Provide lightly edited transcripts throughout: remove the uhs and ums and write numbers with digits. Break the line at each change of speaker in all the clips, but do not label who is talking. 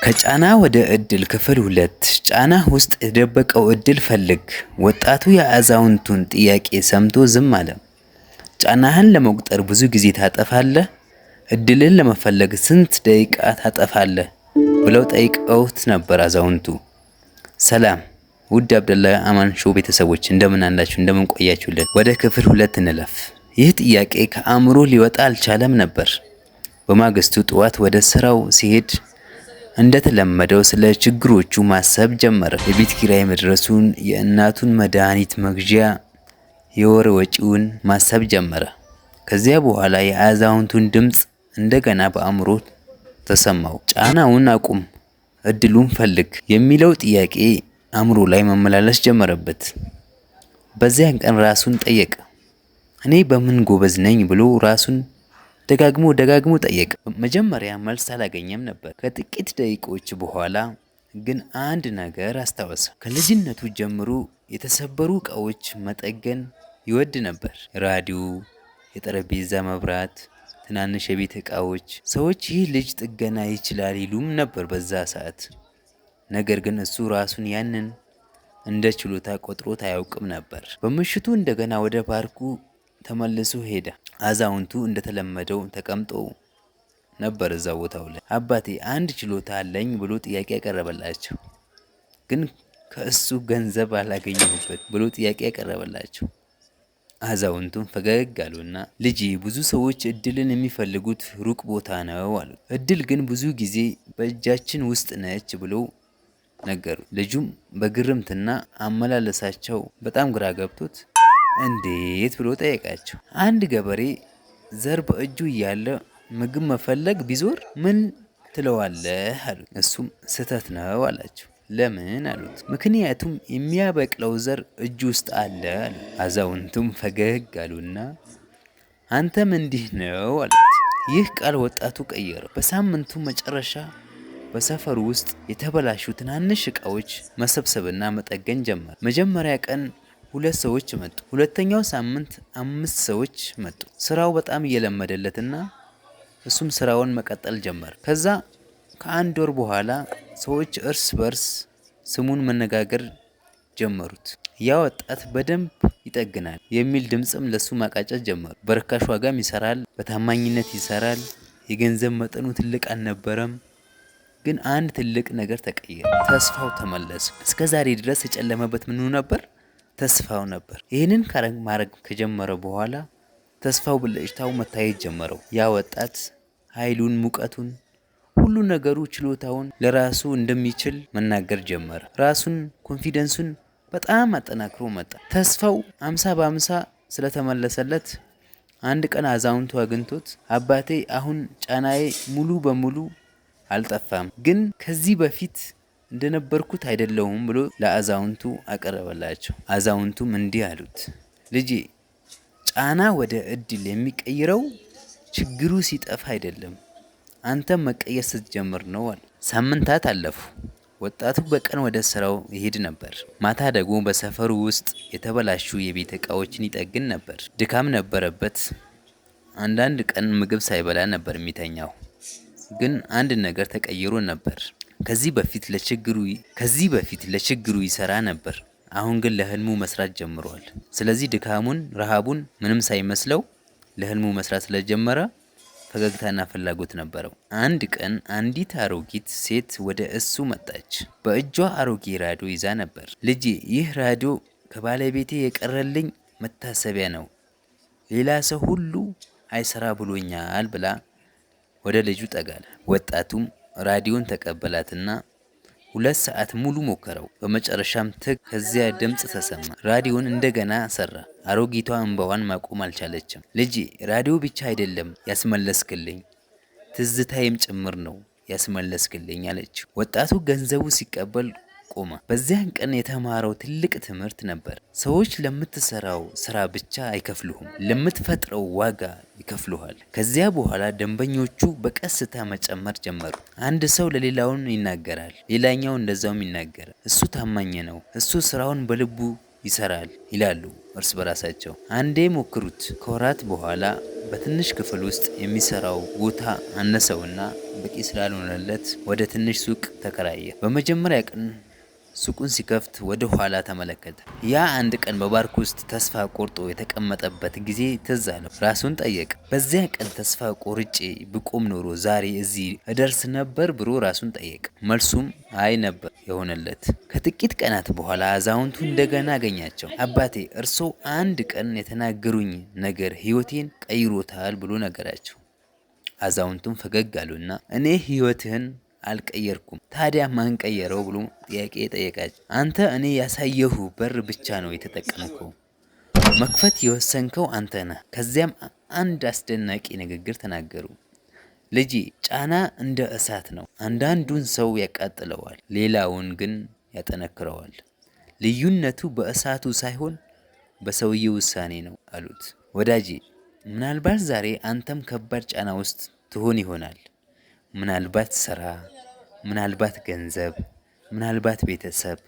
ከጫና ወደ እድል ክፍል 2 ጫና ውስጥ የደበቀው እድል ፈልግ። ወጣቱ የአዛውንቱን ጥያቄ ሰምቶ ዝም አለ። ጫናህን ለመቁጠር ብዙ ጊዜ ታጠፋለህ? እድልን ለመፈለግ ስንት ደቂቃ ታጠፋለህ? ብለው ጠይቀውት ነበር አዛውንቱ። ሰላም ውድ አብደላ አማን ሾው ቤተሰቦች እንደምን አላችሁ? እንደምን ቆያችሁልን? ወደ ክፍል 2 እንለፍ። ይህ ጥያቄ ከአእምሮ ሊወጣ አልቻለም ነበር። በማግስቱ ጠዋት ወደ ስራው ሲሄድ እንደተለመደው ስለ ችግሮቹ ማሰብ ጀመረ። የቤት ኪራይ መድረሱን፣ የእናቱን መድኃኒት መግዣ፣ የወር ወጪውን ማሰብ ጀመረ። ከዚያ በኋላ የአዛውንቱን ድምፅ እንደገና በአእምሮ ተሰማው። ጫናውን አቁም፣ እድሉን ፈልግ የሚለው ጥያቄ አእምሮ ላይ መመላለስ ጀመረበት። በዚያን ቀን ራሱን ጠየቀ። እኔ በምን ጎበዝ ነኝ ብሎ ራሱን ደጋግሞ ጠየቀ። መጀመሪያ መልስ አላገኘም ነበር። ከጥቂት ደቂቆች በኋላ ግን አንድ ነገር አስታወሰ። ከልጅነቱ ጀምሮ የተሰበሩ እቃዎች መጠገን ይወድ ነበር። ራዲዮ፣ የጠረጴዛ መብራት፣ ትናንሽ የቤት እቃዎች። ሰዎች ይህ ልጅ ጥገና ይችላል ይሉም ነበር በዛ ሰዓት። ነገር ግን እሱ ራሱን ያንን እንደ ችሎታ ቆጥሮት አያውቅም ነበር። በምሽቱ እንደገና ወደ ፓርኩ ተመልሶ ሄደ። አዛውንቱ እንደተለመደው ተቀምጦ ነበር እዛ ቦታው ላይ። አባቴ አንድ ችሎታ አለኝ ብሎ ጥያቄ ያቀረበላቸው፣ ግን ከእሱ ገንዘብ አላገኘሁበት ብሎ ጥያቄ ያቀረበላቸው። አዛውንቱም ፈገግ አሉና ልጄ፣ ብዙ ሰዎች እድልን የሚፈልጉት ሩቅ ቦታ ነው አሉት። እድል ግን ብዙ ጊዜ በእጃችን ውስጥ ነች ብሎ ነገሩ። ልጁም በግርምትና አመላለሳቸው በጣም ግራ ገብቶት እንዴት ብሎ ጠየቃቸው። አንድ ገበሬ ዘር በእጁ እያለ ምግብ መፈለግ ቢዞር ምን ትለዋለህ አሉት። እሱም ስህተት ነው አላቸው። ለምን አሉት። ምክንያቱም የሚያበቅለው ዘር እጁ ውስጥ አለ አሉ። አዛውንቱም ፈገግ አሉና አንተም እንዲህ ነው አሉት። ይህ ቃል ወጣቱ ቀየረው። በሳምንቱ መጨረሻ በሰፈሩ ውስጥ የተበላሹ ትናንሽ እቃዎች መሰብሰብና መጠገን ጀመረ። መጀመሪያ ቀን 2 ሰዎች መጡ። ሁለተኛው ሳምንት 5 ሰዎች መጡ። ስራው በጣም እየለመደለትና እሱም ስራውን መቀጠል ጀመረ። ከዛ ከአንድ ወር በኋላ ሰዎች እርስ በርስ ስሙን መነጋገር ጀመሩት። ያ ወጣት በደንብ ይጠግናል የሚል ድምፅም ለሱ ማቃጨት ጀመሩ። በርካሽ ዋጋም ይሰራል፣ በታማኝነት ይሰራል። የገንዘብ መጠኑ ትልቅ አልነበረም። ግን አንድ ትልቅ ነገር ተቀየረ። ተስፋው ተመለሰ። እስከ ዛሬ ድረስ የጨለመበት ምኑ ነበር? ተስፋው ነበር። ይህንን ማድረግ ከጀመረ በኋላ ተስፋው ብልጭታው መታየት ጀመረው። ያ ወጣት ኃይሉን፣ ሙቀቱን፣ ሁሉ ነገሩ፣ ችሎታውን ለራሱ እንደሚችል መናገር ጀመረ። ራሱን፣ ኮንፊደንሱን በጣም አጠናክሮ መጣ። ተስፋው 50 በ50 ስለተመለሰለት አንድ ቀን አዛውንቱ አግኝቶት አባቴ አሁን ጫናዬ ሙሉ በሙሉ አልጠፋም፣ ግን ከዚህ በፊት እንደነበርኩት አይደለሁም ብሎ ለአዛውንቱ አቀረበላቸው። አዛውንቱም እንዲህ አሉት፣ ልጄ ጫና ወደ እድል የሚቀይረው ችግሩ ሲጠፋ አይደለም፣ አንተም መቀየር ስትጀምር ነው አሉ። ሳምንታት አለፉ። ወጣቱ በቀን ወደ ስራው ይሄድ ነበር። ማታ ደግሞ በሰፈሩ ውስጥ የተበላሹ የቤት እቃዎችን ይጠግን ነበር። ድካም ነበረበት። አንዳንድ ቀን ምግብ ሳይበላ ነበር የሚተኛው። ግን አንድ ነገር ተቀይሮ ነበር። ከዚህ በፊት ለችግሩ ይሰራ ነበር። አሁን ግን ለህልሙ መስራት ጀምሯል። ስለዚህ ድካሙን፣ ረሃቡን ምንም ሳይመስለው ለህልሙ መስራት ስለጀመረ ፈገግታና ፍላጎት ነበረው። አንድ ቀን አንዲት አሮጊት ሴት ወደ እሱ መጣች። በእጇ አሮጌ ራዲዮ ይዛ ነበር። ልጄ፣ ይህ ራዲዮ ከባለቤቴ የቀረልኝ መታሰቢያ ነው። ሌላ ሰው ሁሉ አይሰራ ብሎኛል ብላ ወደ ልጁ ጠጋለ። ወጣቱም ራዲዮን ተቀበላትና 2 ሰዓት ሙሉ ሞከረው። በመጨረሻም ከዚያ ድምፅ ተሰማ። ራዲዮን እንደገና ሰራ። አሮጊቷ እንባዋን ማቆም አልቻለችም። ልጄ፣ ራዲዮ ብቻ አይደለም ያስመለስክልኝ፣ ትዝታዬም ጭምር ነው ያስመለስክልኝ አለችው። ወጣቱ ገንዘቡ ሲቀበል ቆመ። በዚያን ቀን የተማረው ትልቅ ትምህርት ነበር። ሰዎች ለምትሰራው ስራ ብቻ አይከፍሉህም፣ ለምትፈጥረው ዋጋ ይከፍሉሃል። ከዚያ በኋላ ደንበኞቹ በቀስታ መጨመር ጀመሩ። አንድ ሰው ለሌላውን ይናገራል፣ ሌላኛው እንደዛውም ይናገራል። እሱ ታማኝ ነው፣ እሱ ስራውን በልቡ ይሰራል ይላሉ እርስ በራሳቸው። አንዴ ሞክሩት። ከወራት በኋላ በትንሽ ክፍል ውስጥ የሚሰራው ቦታ አነሰውና በቂ ስላልሆነለት ወደ ትንሽ ሱቅ ተከራየ። በመጀመሪያ ቀን ሱቁን ሲከፍት ወደ ኋላ ተመለከተ። ያ አንድ ቀን በፓርክ ውስጥ ተስፋ ቆርጦ የተቀመጠበት ጊዜ ትዝ አለው። ራሱን ጠየቀ፣ በዚያ ቀን ተስፋ ቆርጬ ብቆም ኖሮ ዛሬ እዚህ እደርስ ነበር ብሎ ራሱን ጠየቀ። መልሱም አይ ነበር የሆነለት። ከጥቂት ቀናት በኋላ አዛውንቱ እንደገና አገኛቸው። አባቴ፣ እርስዎ አንድ ቀን የተናገሩኝ ነገር ሕይወቴን ቀይሮታል ብሎ ነገራቸው። አዛውንቱም ፈገግ አሉና እኔ ሕይወትህን አልቀየርኩም፣ ታዲያ ማን ቀየረው ብሎ ጥያቄ ጠየቃቸው። አንተ እኔ ያሳየሁ በር ብቻ ነው የተጠቀምከው፣ መክፈት የወሰንከው አንተ ነህ። ከዚያም አንድ አስደናቂ ንግግር ተናገሩ። ልጄ፣ ጫና እንደ እሳት ነው። አንዳንዱን ሰው ያቃጥለዋል፣ ሌላውን ግን ያጠነክረዋል። ልዩነቱ በእሳቱ ሳይሆን በሰውየው ውሳኔ ነው አሉት። ወዳጄ፣ ምናልባት ዛሬ አንተም ከባድ ጫና ውስጥ ትሆን ይሆናል። ምናልባት ስራ፣ ምናልባት ገንዘብ፣ ምናልባት ቤተሰብ።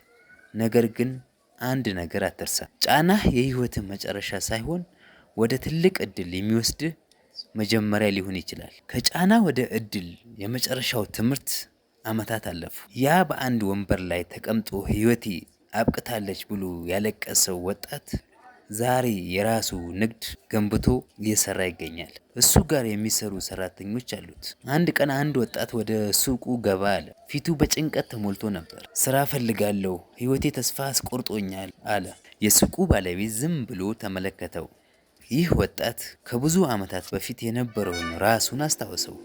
ነገር ግን አንድ ነገር አትርሳ። ጫናህ የህይወትህ መጨረሻ ሳይሆን ወደ ትልቅ እድል የሚወስድህ መጀመሪያ ሊሆን ይችላል። ከጫና ወደ እድል የመጨረሻው ትምህርት ዓመታት አለፉ። ያ በአንድ ወንበር ላይ ተቀምጦ ህይወቴ አብቅታለች ብሎ ያለቀሰው ወጣት ዛሬ የራሱ ንግድ ገንብቶ እየሰራ ይገኛል። እሱ ጋር የሚሰሩ ሰራተኞች አሉት። አንድ ቀን አንድ ወጣት ወደ ሱቁ ገባ አለ። ፊቱ በጭንቀት ተሞልቶ ነበር። ስራ ፈልጋለሁ፣ ህይወቴ ተስፋ አስቆርጦኛል አለ። የሱቁ ባለቤት ዝም ብሎ ተመለከተው። ይህ ወጣት ከብዙ ዓመታት በፊት የነበረውን ራሱን አስታወሰው።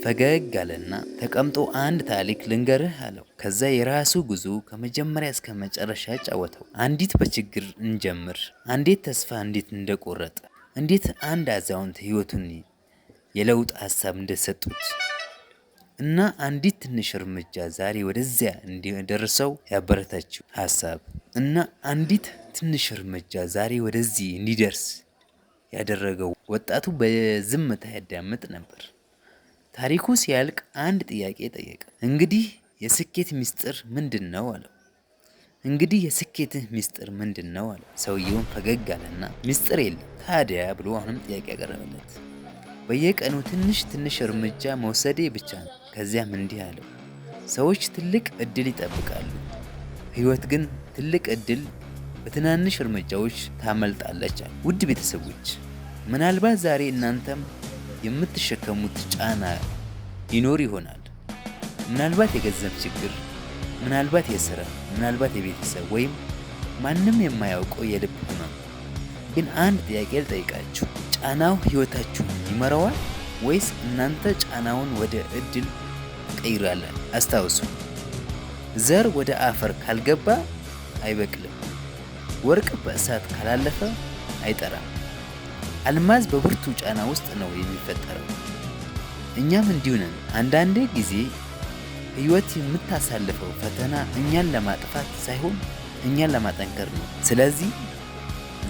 ፈገግ አለና ተቀምጦ አንድ ታሪክ ልንገርህ አለው። ከዛ የራሱ ጉዞ ከመጀመሪያ እስከ መጨረሻ ጫወተው። አንዲት በችግር እንጀምር፣ እንዴት ተስፋ እንዴት እንደቆረጠ፣ እንዴት አንድ አዛውንት ህይወቱን የለውጥ ሀሳብ እንደሰጡት እና አንዲት ትንሽ እርምጃ ዛሬ ወደዚያ እንዲደርሰው ያበረታችው ሀሳብ እና አንዲት ትንሽ እርምጃ ዛሬ ወደዚህ እንዲደርስ ያደረገው። ወጣቱ በዝምታ ያዳምጥ ነበር። ታሪኩ ሲያልቅ አንድ ጥያቄ ጠየቀ። እንግዲህ የስኬት ሚስጥር ምንድን ነው አለው። እንግዲህ የስኬትህ ሚስጥር ምንድን ነው አለው። ሰውየውን ፈገግ አለና ሚስጥር የለም። ታዲያ ብሎ አሁንም ጥያቄ ያቀረበለት። በየቀኑ ትንሽ ትንሽ እርምጃ መውሰዴ ብቻ ነው። ከዚያም እንዲህ አለው፣ ሰዎች ትልቅ እድል ይጠብቃሉ፣ ህይወት ግን ትልቅ እድል በትናንሽ እርምጃዎች ታመልጣለች። ውድ ቤተሰቦች፣ ምናልባት ዛሬ እናንተም የምትሸከሙት ጫና ይኖር ይሆናል። ምናልባት የገንዘብ ችግር፣ ምናልባት የስራ፣ ምናልባት የቤተሰብ ወይም ማንም የማያውቀው የልብ ህመም። ግን አንድ ጥያቄ ልጠይቃችሁ፣ ጫናው ህይወታችሁን ይመራዋል ወይስ እናንተ ጫናውን ወደ እድል ትቀይራላችሁ? አስታውሱ፣ ዘር ወደ አፈር ካልገባ አይበቅልም። ወርቅ በእሳት ካላለፈ አይጠራም። አልማዝ በብርቱ ጫና ውስጥ ነው የሚፈጠረው። እኛም እንዲሁ ነን። አንዳንድ ጊዜ ህይወት የምታሳልፈው ፈተና እኛን ለማጥፋት ሳይሆን እኛን ለማጠንከር ነው። ስለዚህ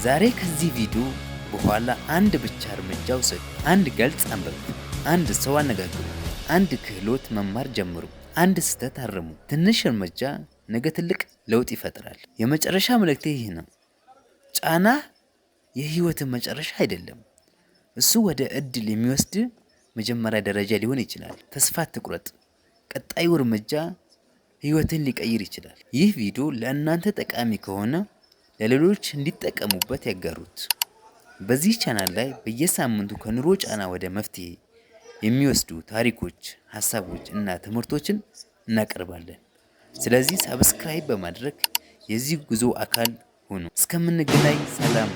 ዛሬ ከዚህ ቪዲዮ በኋላ አንድ ብቻ እርምጃ ውሰዱ። አንድ ገልጽ አንብቡ፣ አንድ ሰው አነጋግሩ፣ አንድ ክህሎት መማር ጀምሩ፣ አንድ ስህተት አርሙ። ትንሽ እርምጃ ነገ ትልቅ ለውጥ ይፈጥራል። የመጨረሻ መልእክቴ ይህ ነው። ጫና የህይወትን መጨረሻ አይደለም። እሱ ወደ እድል የሚወስድ መጀመሪያ ደረጃ ሊሆን ይችላል። ተስፋ አትቁረጥ። ቀጣዩ እርምጃ ህይወትን ሊቀይር ይችላል። ይህ ቪዲዮ ለእናንተ ጠቃሚ ከሆነ ለሌሎች እንዲጠቀሙበት ያጋሩት። በዚህ ቻናል ላይ በየሳምንቱ ከኑሮ ጫና ወደ መፍትሄ የሚወስዱ ታሪኮች፣ ሀሳቦች እና ትምህርቶችን እናቀርባለን። ስለዚህ ሰብስክራይብ በማድረግ የዚህ ጉዞ አካል ሁኑ። እስከምንገናኝ ሰላም።